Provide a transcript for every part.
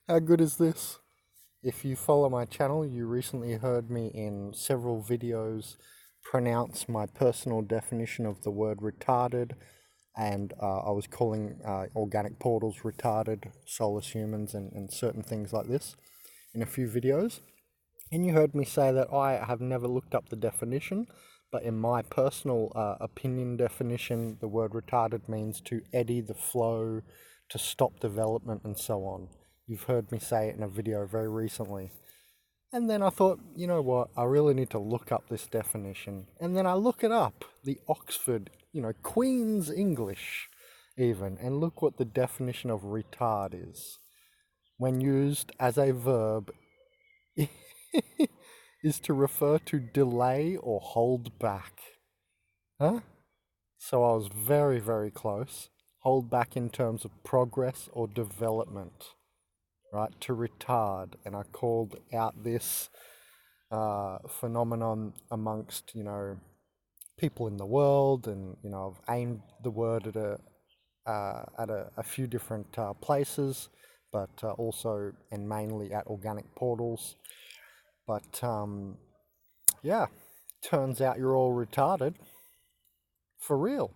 How good is this? If you follow my channel, you recently heard me in several videos pronounce my personal definition of the word retarded, and I was calling organic portals retarded, soulless humans, and certain things like this in a few videos. And you heard me say that I have never looked up the definition, but in my personal opinion definition, the word retarded means to eddy the flow, to stop development, and so on. You've heard me say it in a video very recently. And then I thought, you know what, I really need to look up this definition. And then I look it up, the Oxford, Queen's English even, and look what the definition of retard is. When used as a verb, is to refer to delay or hold back. Huh? So I was very, very close. Hold back in terms of progress or development, right? To retard. And I called out this phenomenon amongst, people in the world, and, I've aimed the word at a few different places, but also and mainly at organic portals. But yeah, turns out you're all retarded. For real.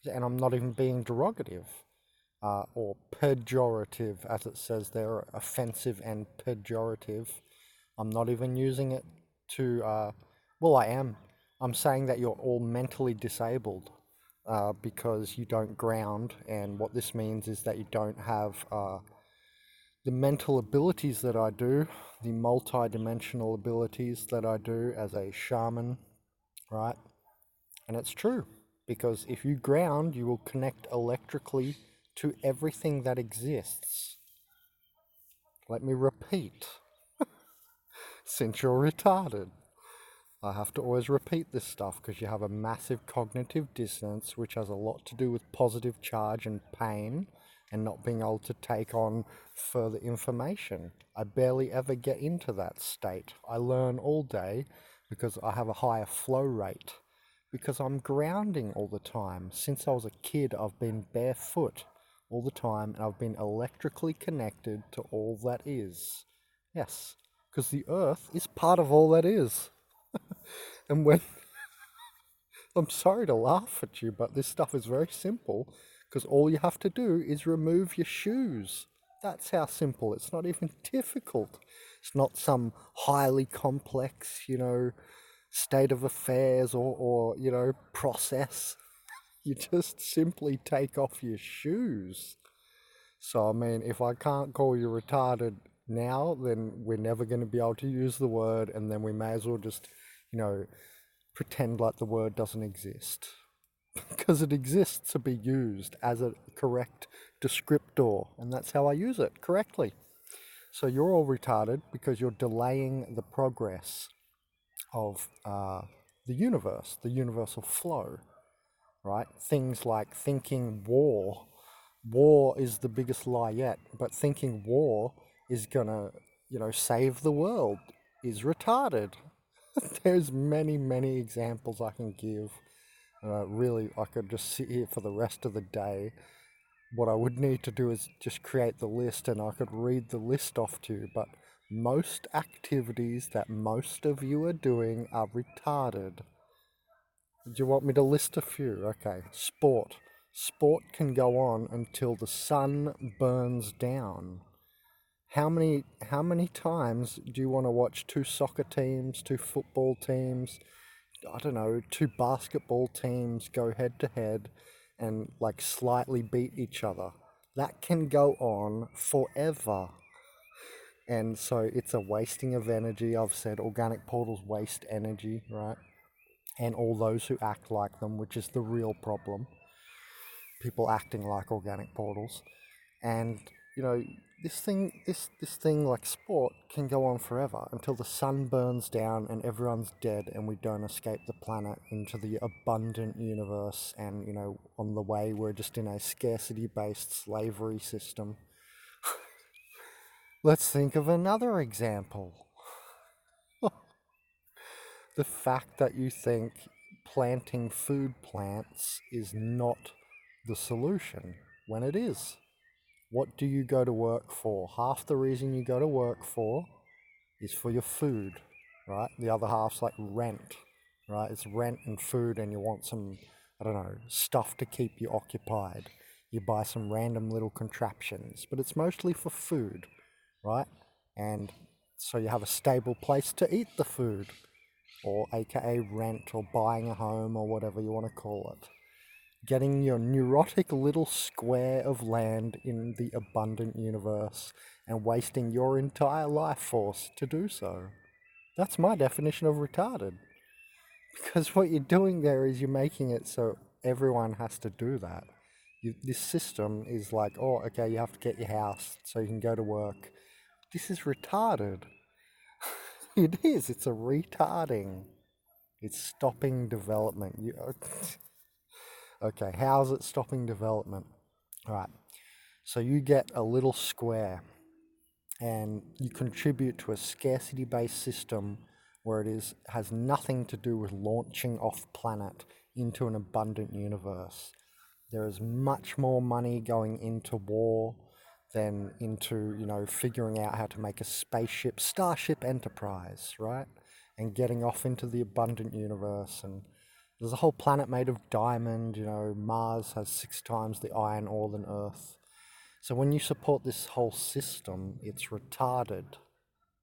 And I'm not even being derogative or pejorative, as it says there, offensive and pejorative. I'm not even using it to, well, I am. I'm saying that you're all mentally disabled because you don't ground. And what this means is that you don't have the mental abilities that I do, the multi-dimensional abilities that I do as a shaman, right? And it's true, because if you ground, you will connect electrically to everything that exists. Let me repeat, since you're retarded, I have to always repeat this stuff because you have a massive cognitive dissonance, which has a lot to do with positive charge and pain and not being able to take on further information. I barely ever get into that state. I learn all day because I have a higher flow rate, because I'm grounding all the time. Since I was a kid, I've been barefoot all the time, and I've been electrically connected to all that is. Yes, because the earth is part of all that is. And when I'm sorry to laugh at you, but this stuff is very simple, because all you have to do is remove your shoes. That's how simple. It's not even difficult. It's not some highly complex, state of affairs or process. You just simply take off your shoes. So, I mean, if I can't call you retarded now, then we're never going to be able to use the word, and then we may as well just, pretend like the word doesn't exist. Because it exists to be used as a correct descriptor, and that's how I use it correctly. So you're all retarded because you're delaying the progress of the universe, the universal flow, right? Things like thinking war. War is the biggest lie yet, but thinking war is gonna, save the world is retarded. There's many, many examples I can give. Really, I could just sit here for the rest of the day. What I would need to do is just create the list, and I could read the list off to you, but most activities that most of you are doing are retarded. Do you want me to list a few? Okay. Sport. Sport can go on until the sun burns down. How many times do you want to watch two soccer teams, two football teams, I don't know, two basketball teams go head to head and like slightly beat each other? That can go on forever. And so it's a wasting of energy. I've said organic portals waste energy, right? And all those who act like them, which is the real problem. People acting like organic portals. And this thing like sport can go on forever until the sun burns down and everyone's dead and we don't escape the planet into the abundant universe, and on the way we're just in a scarcity based slavery system. Let's think of another example. The fact that you think planting food plants is not the solution when it is. What do you go to work for? Half the reason you go to work for is for your food, right? The other half's like rent, right? It's rent and food, and you want some, I don't know, stuff to keep you occupied. You buy some random little contraptions, but it's mostly for food, right? And so you have a stable place to eat the food, or aka rent, or buying a home, or whatever you want to call it. Getting your neurotic little square of land in the abundant universe and wasting your entire life force to do so. That's my definition of retarded. Because what you're doing there is you're making it so everyone has to do that. This system is like, oh, okay, you have to get your house so you can go to work. This is retarded. It is. It's a retarding. It's stopping development. Okay, how's it stopping development? All right. So you get a little square and you contribute to a scarcity-based system where has nothing to do with launching off planet into an abundant universe. There is much more money going into war than into, figuring out how to make a spaceship, Starship Enterprise, right? And getting off into the abundant universe. And there's a whole planet made of diamond, Mars has 6 times the iron ore than Earth. So when you support this whole system, it's retarded.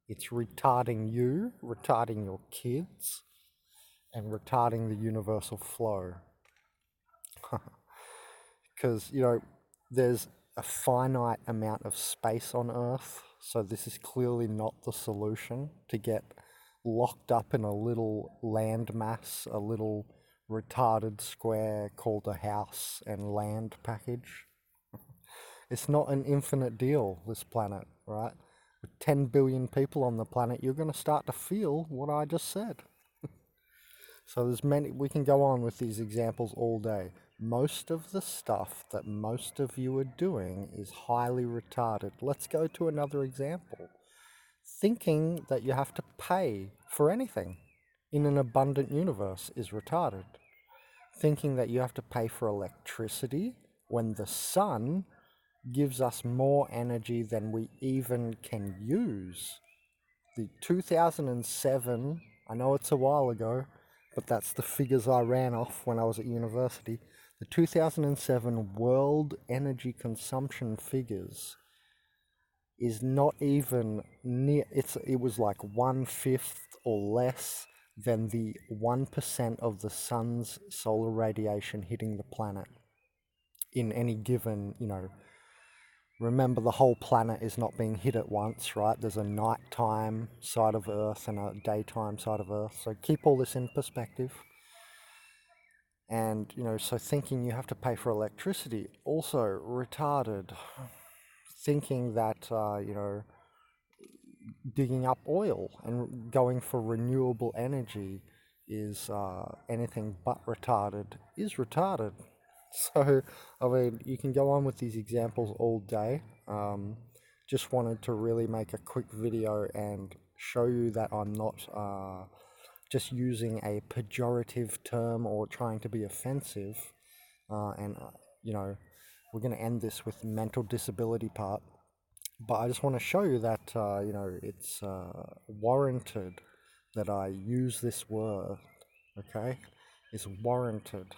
It's retarding you, retarding your kids, and retarding the universal flow. Because, there's a finite amount of space on Earth, so this is clearly not the solution to get locked up in a little landmass, a little retarded square called a house and land package. It's not an infinite deal, this planet, right? With 10 billion people on the planet, you're going to start to feel what I just said. So we can go on with these examples all day. Most of the stuff that most of you are doing is highly retarded. Let's go to another example. Thinking that you have to pay for anything in an abundant universe is retarded. Thinking that you have to pay for electricity when the sun gives us more energy than we even can use. The 2007, I know it's a while ago, but that's the figures I ran off when I was at university. The 2007 world energy consumption figures is not even near, it was like 1/5 or less than the 1% of the sun's solar radiation hitting the planet in any given, remember, the whole planet is not being hit at once, right? There's a nighttime side of Earth and a daytime side of Earth. So keep all this in perspective. And, so thinking you have to pay for electricity, also retarded. Thinking that, digging up oil and going for renewable energy is anything but retarded is retarded. So, I mean, you can go on with these examples all day. Just wanted to really make a quick video and show you that I'm not just using a pejorative term or trying to be offensive. We're going to end this with mental disability part. But I just want to show you that, it's warranted that I use this word, okay? It's warranted.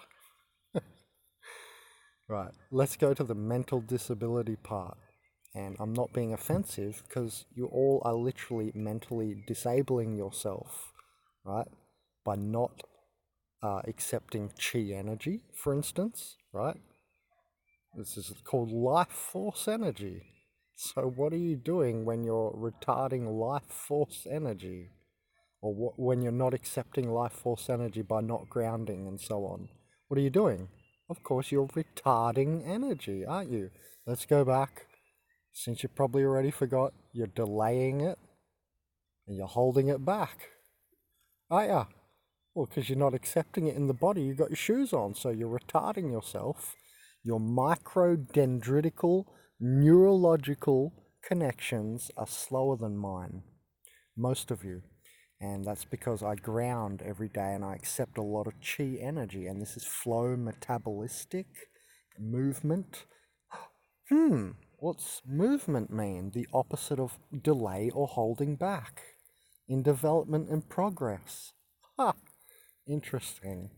Right, let's go to the mental disability part. And I'm not being offensive because you all are literally mentally disabling yourself, right? By not accepting chi energy, for instance, right? This is called life force energy. So what are you doing when you're retarding life force energy? Or when you're not accepting life force energy by not grounding and so on? What are you doing? Of course, you're retarding energy, aren't you? Let's go back. Since you probably already forgot, you're delaying it and you're holding it back. Aren't ya? Well, because you're not accepting it in the body, you've got your shoes on, so you're retarding yourself. Your microdendritical neurological connections are slower than mine, most of you. And that's because I ground every day and I accept a lot of chi energy. And this is flow metabolistic movement. What's movement mean? The opposite of delay or holding back. In development and progress. Ha! Interesting.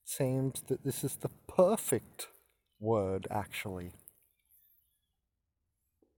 Seems that this is the perfect word, actually.